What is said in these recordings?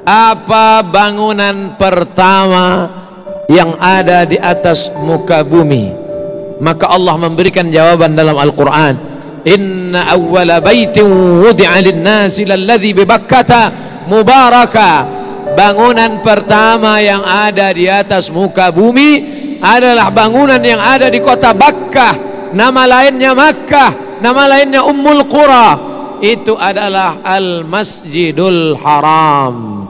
apa bangunan pertama yang ada di atas muka bumi? Maka Allah memberikan jawaban dalam Al-Quran, inna awwala baitin wudi'a lin-nasi lalladzi bi Bakkata mubaraka. Bangunan pertama yang ada di atas muka bumi adalah bangunan yang ada di kota Bakkah, nama lainnya Makkah, nama lainnya Ummul Qura. Itu adalah Al-Masjidul Haram.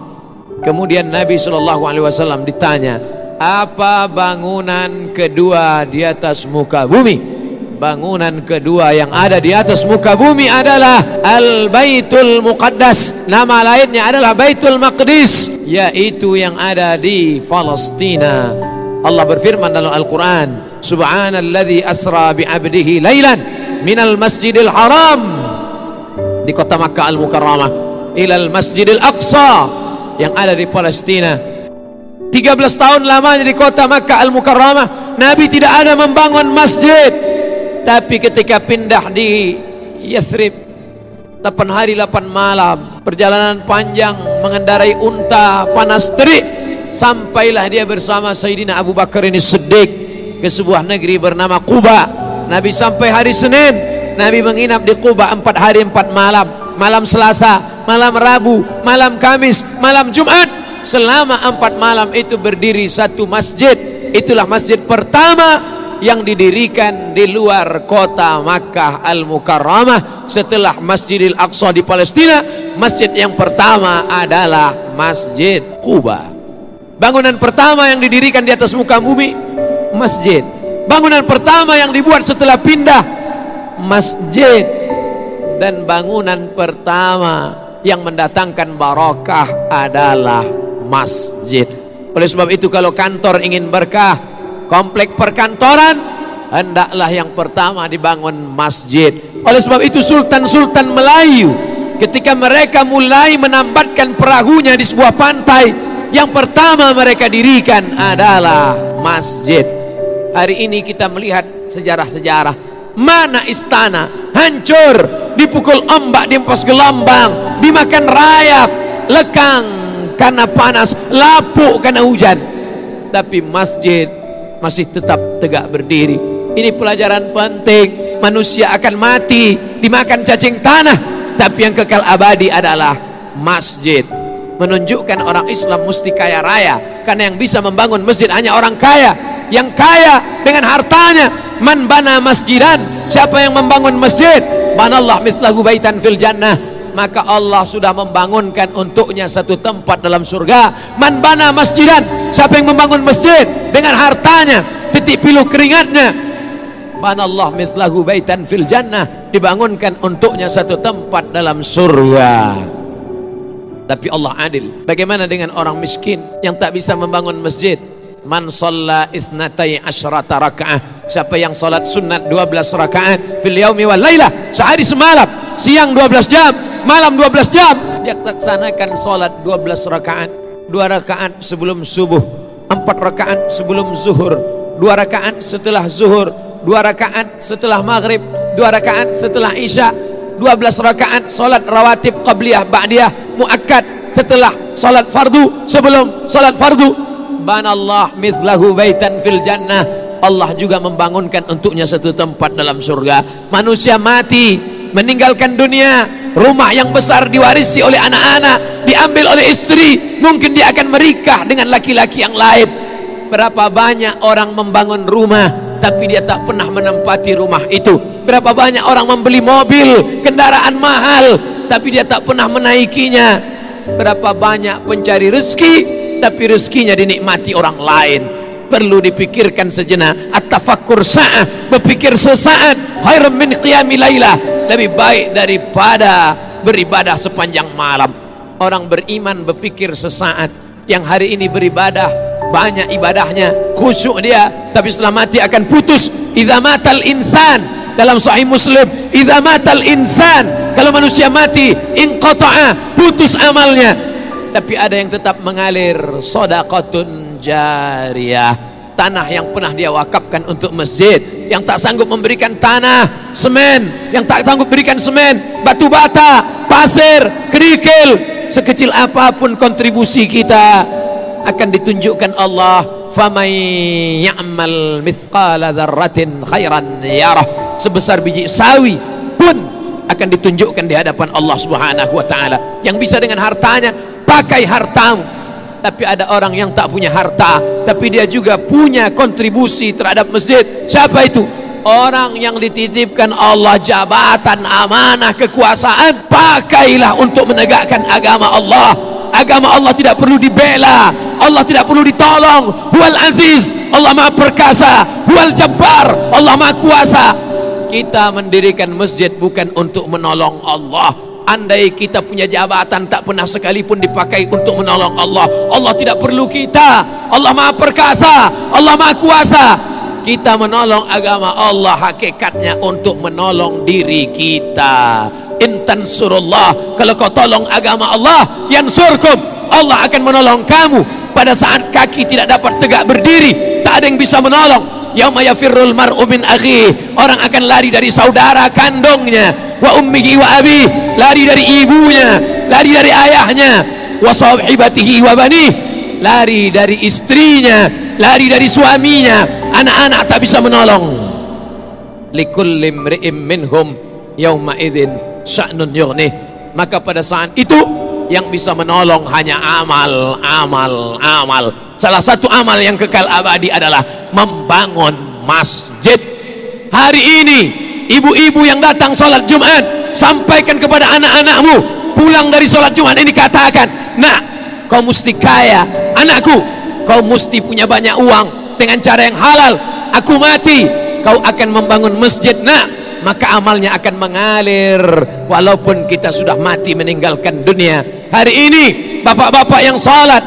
Kemudian Nabi SAW ditanya, apa bangunan kedua di atas muka bumi? Bangunan kedua yang ada di atas muka bumi adalah Al-Baitul Muqaddas, nama lainnya adalah Baitul Maqdis, yaitu yang ada di Palestina. Allah berfirman dalam Al-Quran, subhanalladzi asra bi'abdihi laylan minal masjidil haram, di kota Makkah Al-Mukarramah, ilal masjidil aqsa yang ada di Palestina. 13 tahun lamanya di kota Makkah Al-Mukarramah, Nabi tidak ada membangun masjid. Tapi ketika pindah di Yathrib, 8 hari 8 malam, perjalanan panjang mengendarai unta, panas terik, sampailah dia bersama Sayyidina Abu Bakar ini Siddiq ke sebuah negeri bernama Quba. Nabi sampai hari Senin, Nabi menginap di Quba 4 hari 4 malam. Malam Selasa, malam Rabu, malam Kamis, malam Jumat. Selama 4 malam itu berdiri satu masjid. Itulah masjid pertama yang didirikan di luar kota Makkah Al-Mukarramah setelah Masjidil Aqsa di Palestina. Masjid yang pertama adalah Masjid Quba. Bangunan pertama yang didirikan di atas muka bumi, masjid. Bangunan pertama yang dibuat setelah pindah, masjid. Dan bangunan pertama yang mendatangkan barakah adalah masjid. Oleh sebab itu kalau kantor ingin berkah, komplek perkantoran, hendaklah yang pertama dibangun masjid. Oleh sebab itu sultan-sultan Melayu ketika mereka mulai menambatkan perahunya di sebuah pantai, yang pertama mereka dirikan adalah masjid. Hari ini kita melihat sejarah-sejarah, mana istana hancur, dipukul ombak, dihempas gelombang, dimakan rayap, lekang karena panas, lapuk karena hujan, tapi masjid masih tetap tegak berdiri. Ini pelajaran penting. Manusia akan mati, dimakan cacing tanah, tapi yang kekal abadi adalah masjid. Menunjukkan orang Islam mesti kaya raya, karena yang bisa membangun masjid hanya orang kaya, yang kaya dengan hartanya. Man bana masjidan, siapa yang membangun masjid, banallah mislahu baitan fil jannah, maka Allah sudah membangunkan untuknya satu tempat dalam surga. Man bana masjidan, siapa yang membangun masjid dengan hartanya, titik pilu keringatnya, banallah mislahu baitan fil jannah, dibangunkan untuknya satu tempat dalam surga. Tapi Allah adil. Bagaimana dengan orang miskin yang tak bisa membangun masjid? Man shalla itsnatai asyrata rakaah, siapa yang salat sunat 12 rakaat fil yaumi wal lailah, sehari semalam, siang 12 jam, malam 12 jam, dia laksanakan salat 12 rakaat, 2 rakaat sebelum subuh, 4 rakaat sebelum zuhur, 2 rakaat setelah zuhur, 2 rakaat setelah maghrib, 2 rakaat setelah isya, 12 rakaat salat rawatib qabliyah ba'diyah muakkad setelah salat fardu, sebelum salat fardu. Banallah mithlahu baitan fil jannah, Allah juga membangunkan untuknya satu tempat dalam surga. Manusia mati, meninggalkan dunia, rumah yang besar diwarisi oleh anak-anak, diambil oleh istri, mungkin dia akan menikah dengan laki-laki yang lain. Berapa banyak orang membangun rumah tapi dia tak pernah menempati rumah itu. Berapa banyak orang membeli mobil, kendaraan mahal, tapi dia tak pernah menaikinya. Berapa banyak pencari rezeki tapi rezekinya dinikmati orang lain. Perlu dipikirkan sejenak. At-tafakkur sa'ah, berpikir sesaat, khairum min qiyami lailah, lebih baik daripada beribadah sepanjang malam. Orang beriman berpikir sesaat. Yang hari ini beribadah, banyak ibadahnya, khusyuk dia, tapi setelah mati akan putus. Idza matal insan, dalam Sahih Muslim, idza matal insan, kalau manusia mati, inqata'a, putus amalnya. Tapi ada yang tetap mengalir, shadaqatun jariyah, tanah yang pernah dia wakafkan untuk masjid. Yang tak sanggup memberikan tanah, semen, yang tak sanggup berikan semen, batu bata, pasir, kerikil, sekecil apapun kontribusi kita akan ditunjukkan Allah, faman ya'mal mithqala dzarratin khairan yarah, sebesar biji sawi pun akan ditunjukkan di hadapan Allah Subhanahu wa taala. Yang bisa dengan hartanya, pakai hartamu. Tapi ada orang yang tak punya harta, tapi dia juga punya kontribusi terhadap masjid. Siapa itu? Orang yang dititipkan Allah jabatan, amanah, kekuasaan. Pakailah untuk menegakkan agama Allah. Agama Allah tidak perlu dibela, Allah tidak perlu ditolong. Huwal aziz, Allah maha perkasa. Huwal jabbar, Allah maha kuasa. Kita mendirikan masjid bukan untuk menolong Allah. Andai kita punya jabatan, tak pernah sekalipun dipakai untuk menolong Allah. Allah tidak perlu kita. Allah maha perkasa, Allah maha kuasa. Kita menolong agama Allah hakikatnya untuk menolong diri kita. Intan surullah, kalau kau tolong agama Allah, yansurkum, Allah akan menolong kamu. Pada saat kaki tidak dapat tegak berdiri, tak ada yang bisa menolong. Yauma yafirrul mar'u min akhihi, orang akan lari dari saudara kandungnya. Wa ummihi wa abi, lari dari ibunya, lari dari ayahnya. Wa sahibatihi wa bani, lari dari istrinya, lari dari suaminya. Anak-anak tak bisa menolong. Likulli imri'in minhum yauma idzin sya'nun yughnih, maka pada saat itu yang bisa menolong hanya amal, amal, amal. Salah satu amal yang kekal abadi adalah membangun masjid. Hari ini ibu-ibu yang datang sholat Jumat, sampaikan kepada anak-anakmu pulang dari sholat Jumat ini, katakan, nak, kau mesti kaya. Anakku, kau mesti punya banyak uang dengan cara yang halal. Aku mati, kau akan membangun masjid, nak. Maka amalnya akan mengalir walaupun kita sudah mati meninggalkan dunia. Hari ini bapak-bapak yang salat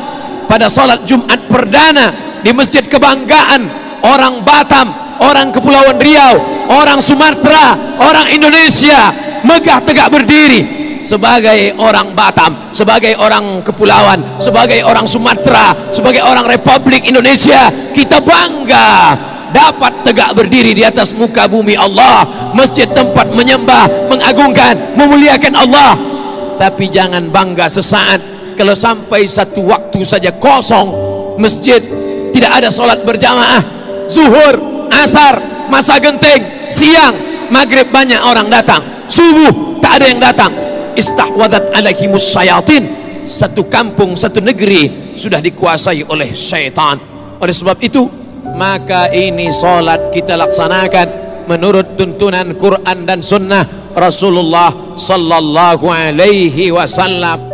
pada salat Jumat perdana di masjid kebanggaan orang Batam, orang Kepulauan Riau, orang Sumatera, orang Indonesia, megah tegak berdiri sebagai orang Batam, sebagai orang Kepulauan, sebagai orang Sumatera, sebagai orang Republik Indonesia. Kita bangga dapat tegak berdiri di atas muka bumi Allah, masjid tempat menyembah, mengagungkan, memuliakan Allah. Tapi jangan bangga sesaat kalau sampai satu waktu saja kosong masjid, tidak ada solat berjamaah. Zuhur, asar, masa genting, siang, maghrib banyak orang datang, subuh tak ada yang datang. Istahwadat alaihimus syayatin, satu kampung, satu negeri sudah dikuasai oleh syaitan. Oleh sebab itu, maka ini solat kita laksanakan menurut tuntunan Quran dan Sunnah Rasulullah sallallahu alaihi wasallam.